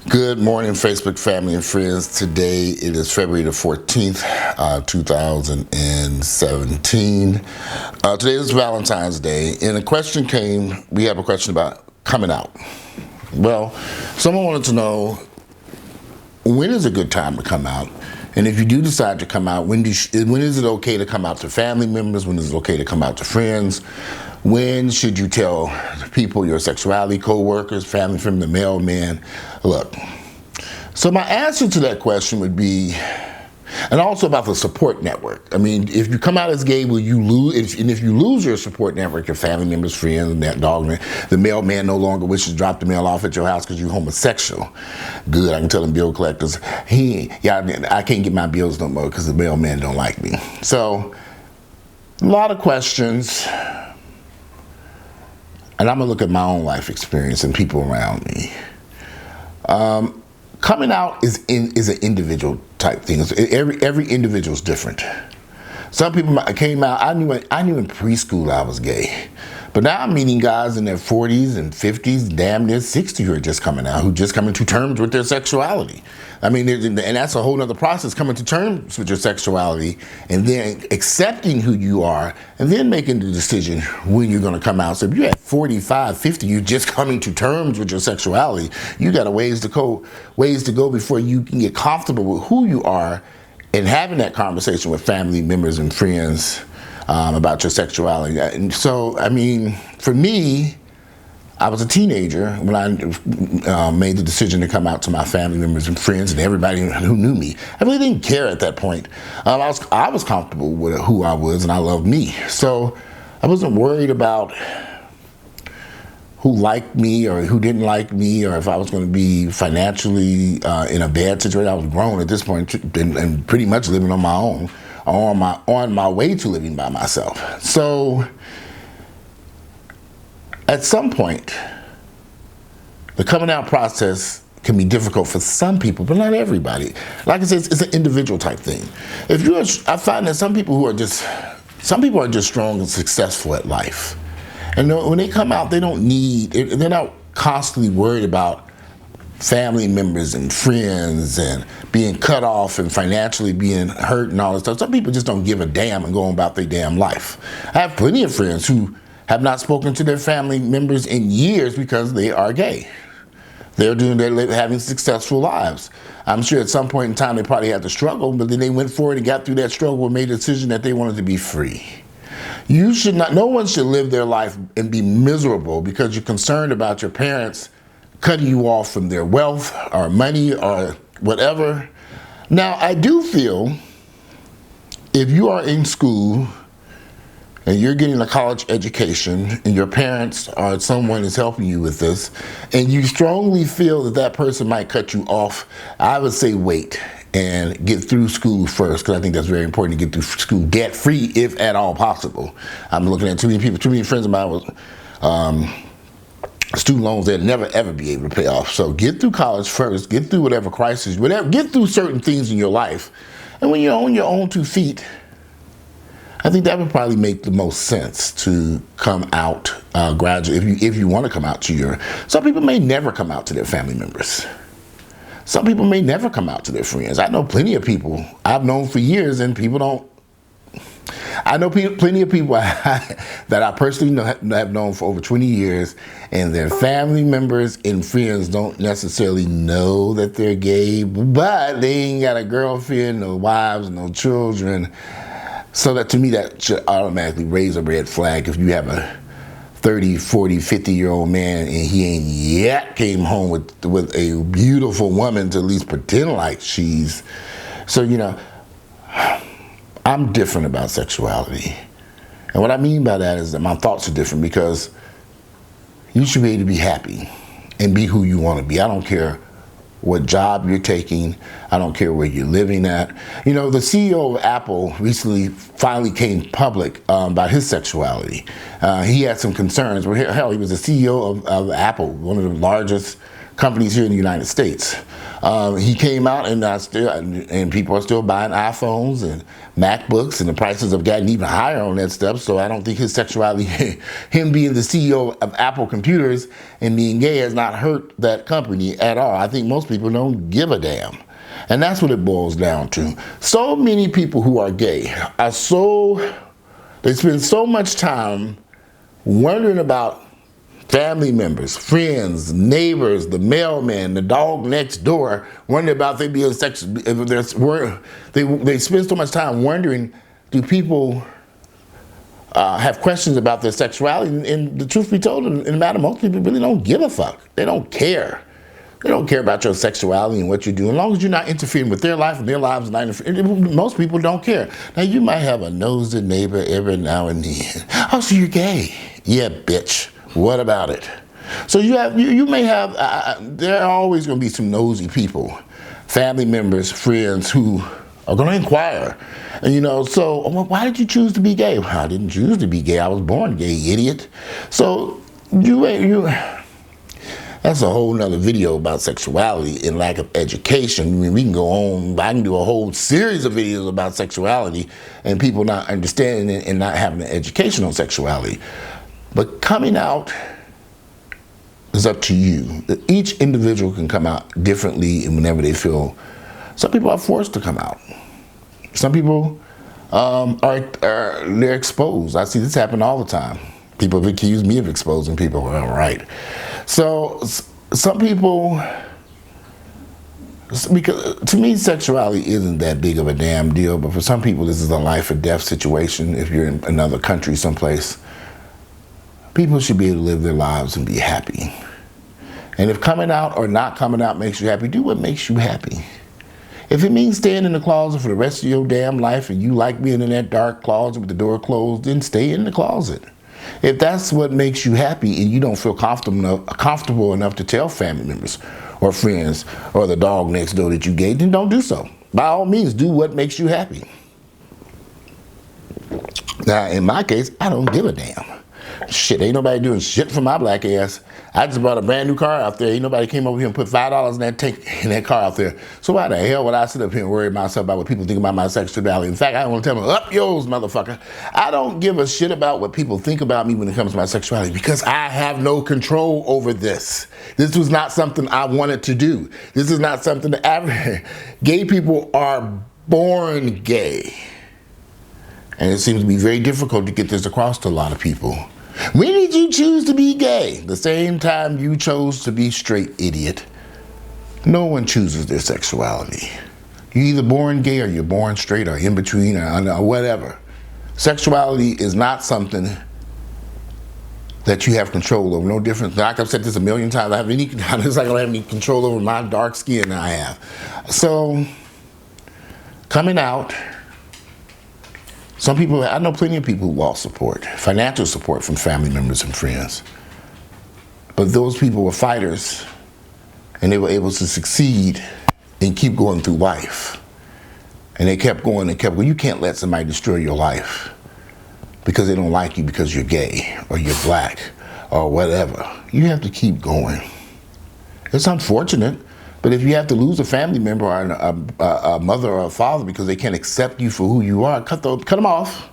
Good morning, Facebook family and friends. Today it is February the 14th, 2017. Today is Valentine's Day, and we have a question about coming out. Well, someone wanted to know, when is a good time to come out? And if you do decide to come out, when is it okay to come out to family members? When is it okay to come out to friends? When should you tell people your sexuality, co-workers, family from the mailman? Look, so my answer to that question would be, and also about the support network. I mean, if you come out as gay, will you lose? And if you lose your support network, your family members, friends, and that dog man, the mailman no longer wishes to drop the mail off at your house because you're homosexual. Good, I can tell them bill collectors, I can't get my bills no more because the mailman don't like me. So, a lot of questions. And I'm gonna look at my own life experience and people around me. Coming out is an individual type thing. Every individual is different. Some people came out. I knew in preschool I was gay, but now I'm meeting guys in their 40s and 50s, damn near 60, who are just coming out, who just coming to terms with their sexuality. I mean, and that's a whole other process, coming to terms with your sexuality and then accepting who you are and then making the decision when you're going to come out. So if you're at 45, 50, you're just coming to terms with your sexuality, you got a ways to go before you can get comfortable with who you are and having that conversation with family members and friends about your sexuality. And so, I mean, for me, I was a teenager when I made the decision to come out to my family members and friends and everybody who knew me. I really didn't care at that point. I was comfortable with who I was, and I loved me. So I wasn't worried about who liked me or who didn't like me, or if I was going to be financially in a bad situation. I was grown at this point and pretty much living on my own, on my way to living by myself. So at some point, the coming out process can be difficult for some people, but not everybody. Like I said, it's an individual type thing. I find that some people are just strong and successful at life. And when they come out, they're not constantly worried about family members and friends and being cut off and financially being hurt and all that stuff. Some people just don't give a damn and go about their damn life. I have plenty of friends who have not spoken to their family members in years because they are gay. They're having successful lives. I'm sure at some point in time they probably had to struggle, but then they went forward and got through that struggle and made a decision that they wanted to be free. No one should live their life and be miserable because you're concerned about your parents cutting you off from their wealth or money or whatever. Now, I do feel if you are in school and you're getting a college education and your parents or someone is helping you with this and you strongly feel that person might cut you off, I would say wait and get through school first, because I think that's very important to get through school debt-free, if at all possible. I'm looking at too many friends of mine with student loans they'll never ever be able to pay off. So get through college first, get through whatever crisis, get through certain things in your life. And when you're on your own 2 feet, I think that would probably make the most sense to come out gradually, if you want to come out to some people may never come out to their family members. Some people may never come out to their friends. I know plenty of people I've known for years, and people don't. I know plenty of people that I personally have known for over 20 years, and their family members and friends don't necessarily know that they're gay, but they ain't got a girlfriend, no wives, no children. So that, to me, that should automatically raise a red flag if you have a 30, 40, 50-year-old man and he ain't yet came home with a beautiful woman to at least pretend like she's. So, I'm different about sexuality. And what I mean by that is that my thoughts are different, because you should be able to be happy and be who you want to be. I don't care what job you're taking. I don't care where you're living at. The CEO of Apple recently finally came public about his sexuality. He had some concerns. Hell, he was the CEO of Apple, one of the largest companies here in the United States. He came out, and people are still buying iPhones and MacBooks, and the prices have gotten even higher on that stuff. So I don't think his sexuality, him being the CEO of Apple Computers and being gay, has not hurt that company at all. I think most people don't give a damn. And that's what it boils down to. So many people who are gay are they spend so much time wondering about family members, friends, neighbors, the mailman, the dog next door, wondering about they being sexual. They spend so much time wondering, do people have questions about their sexuality? And the truth be told, in the matter, most people really don't give a fuck. They don't care. They don't care about your sexuality and what you do. As long as you're not interfering with their life and their lives, not interfering, most people don't care. Now, you might have a nosy neighbor every now and then. Oh, so you're gay? Yeah, bitch. What about it? So you may have, there are always going to be some nosy people, family members, friends who are going to inquire. And so, well, why did you choose to be gay? Well, I didn't choose to be gay. I was born gay, idiot. So that's a whole nother video about sexuality and lack of education. I mean, we can go on, I can do a whole series of videos about sexuality and people not understanding it and not having an education on sexuality. But coming out is up to you. Each individual can come out differently and whenever they feel. Some people are forced to come out. Some people they're exposed. I see this happen all the time. People have accused me of exposing people. Well, right. So some people, because to me, sexuality isn't that big of a damn deal. But for some people, this is a life or death situation. If you're in another country, someplace. People should be able to live their lives and be happy. And if coming out or not coming out makes you happy, do what makes you happy. If it means staying in the closet for the rest of your damn life and you like being in that dark closet with the door closed, then stay in the closet. If that's what makes you happy and you don't feel comfortable enough to tell family members or friends or the dog next door that you gay, then don't do so. By all means, do what makes you happy. Now, in my case, I don't give a damn. Shit, ain't nobody doing shit for my black ass. I just bought a brand new car out there. Ain't nobody came over here and put $5 in that car out there. So why the hell would I sit up here and worry myself about what people think about my sexuality? In fact, I want to tell them, up yours, motherfucker. I don't give a shit about what people think about me when it comes to my sexuality because I have no control over this. This was not something I wanted to do. This is not something that gay people are born gay. And it seems to be very difficult to get this across to a lot of people. When did you choose to be gay? The same time you chose to be straight, idiot. No one chooses their sexuality. You're either born gay or you're born straight or in between or whatever. Sexuality is not something that you have control over. No different. Like I've said this a million times, it's like I don't have any control over my dark skin I have. So, coming out, some people, I know plenty of people who lost support, financial support from family members and friends. But those people were fighters and they were able to succeed and keep going through life. And they kept going and kept going. You can't let somebody destroy your life because they don't like you because you're gay or you're black or whatever. You have to keep going. It's unfortunate. But if you have to lose a family member or a mother or a father because they can't accept you for who you are, cut them off.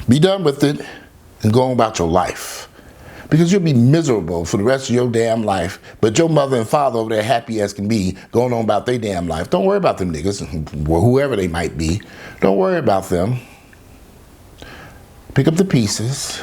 Be done with it and go on about your life. Because you'll be miserable for the rest of your damn life, but your mother and father over there happy as can be going on about their damn life. Don't worry about them niggas, whoever they might be. Don't worry about them. Pick up the pieces,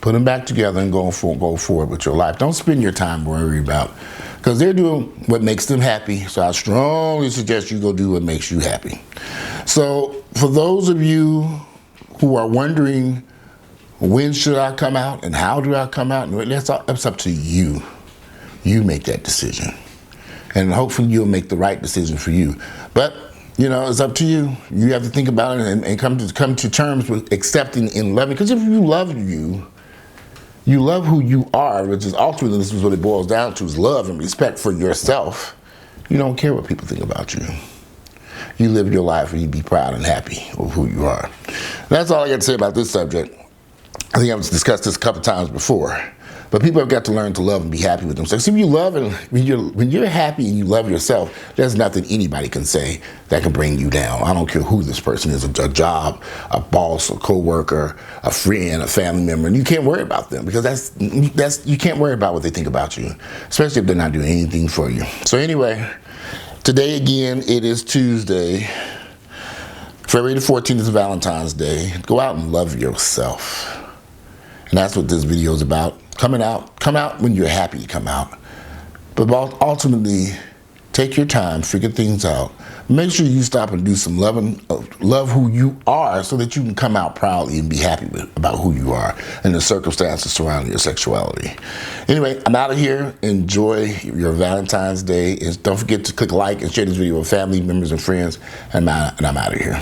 put them back together and go forward with your life. Don't spend your time worrying about, because they're doing what makes them happy. So I strongly suggest you go do what makes you happy. So for those of you who are wondering, when should I come out and how do I come out? That's up to you. You make that decision. And hopefully you'll make the right decision for you. But, it's up to you. You have to think about it and come to terms with accepting and loving. Because if you love you love who you are, which is ultimately, this is what it boils down to, is love and respect for yourself. You don't care what people think about you. You live your life and you be proud and happy of who you are. That's all I got to say about this subject. I think I've discussed this a couple times before. But people have got to learn to love and be happy with themselves. See, when you love and when you're happy and you love yourself, there's nothing anybody can say that can bring you down. I don't care who this person is, a job, a boss, a coworker, a friend, a family member. And you can't worry about them because that's you can't worry about what they think about you, especially if they're not doing anything for you. So anyway, today again, it is Tuesday. February the 14th is Valentine's Day. Go out and love yourself. And that's what this video is about. Come out when you're happy to come out. But ultimately, take your time, figure things out. Make sure you stop and do some love who you are so that you can come out proudly and be happy about who you are and the circumstances surrounding your sexuality. Anyway, I'm out of here. Enjoy your Valentine's Day. And don't forget to click like and share this video with family members and friends. And I'm out of here.